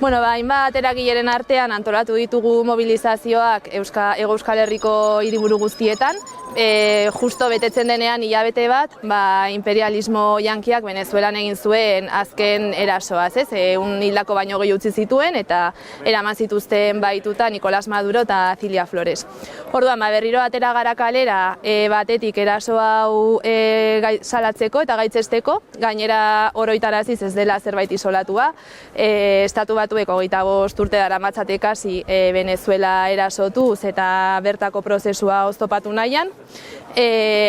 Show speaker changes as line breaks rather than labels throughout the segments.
Hainbat eragileren artean antolatu ditugu mobilizazioak Hego Euskal Herriko hiriburu guztietan. Justo betetzen denean hilabete bat, imperialismo yankiak Venezuelan egin zuen azken erasoaz, hildako baino gehi utzi zituen eta eraman zituzten bahituta Nicolás Maduro eta Cilia Flores. Orduan, berriro atera gara kalera batetik eraso hau salatzeko eta gaitzesteko, gainera oroitaraziz ez dela zerbait isolatua. Estatu Batuek 25 urte daramatzate hasi Venezuela erasotuz eta bertako prozesua oztopatu nahian.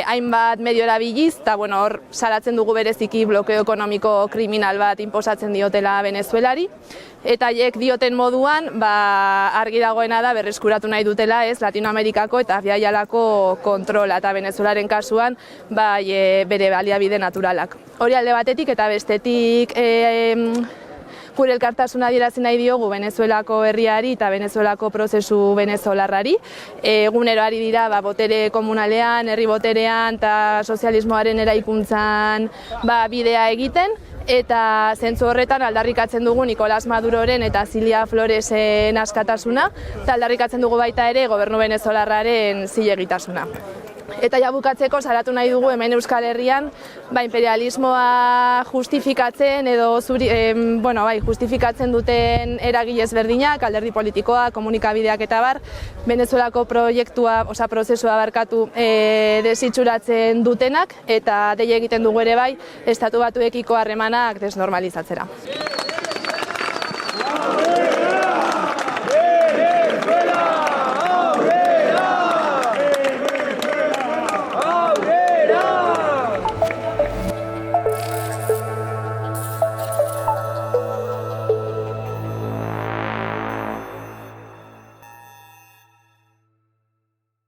Hainbat medio erabiliz, eta hor salatzen dugu bereziki blokeo ekonomiko kriminal bat inposatzen diotela Venezuelari. Eta haiek dioten moduan, argi dagoena da berreskuratu nahi dutela Latinoamerikako eta Biaialako kontrola eta Venezuelaren kasuan bere baliabide naturalak. Hori alde batetik eta bestetik gure elkartasuna adierazi nahi diogu Venezuelako herriari eta Venezuelako prozesu venezolarrari. Egunero ari dira botere komunalean, herri boterean eta sozialismoaren eraikuntzan bidea egiten. Eta zentzu horretan aldarrikatzen dugu Nicolás Maduroren eta Cilia Floresen askatasuna, eta aldarrikatzen dugu baita ere gobernu venezolarraren zilegitasuna. Eta bukatzeko salatu nahi dugu hemen Euskal Herrian imperialismoa justifikatzen edo justifikatzen duten eragile ezberdinak, alderdi politikoa, komunikabideak eta bar, Venezuelako prozesua desitxuratzen dutenak eta deia egiten dugu ere Estatu Batuekiko harremanak desnormalizatzera.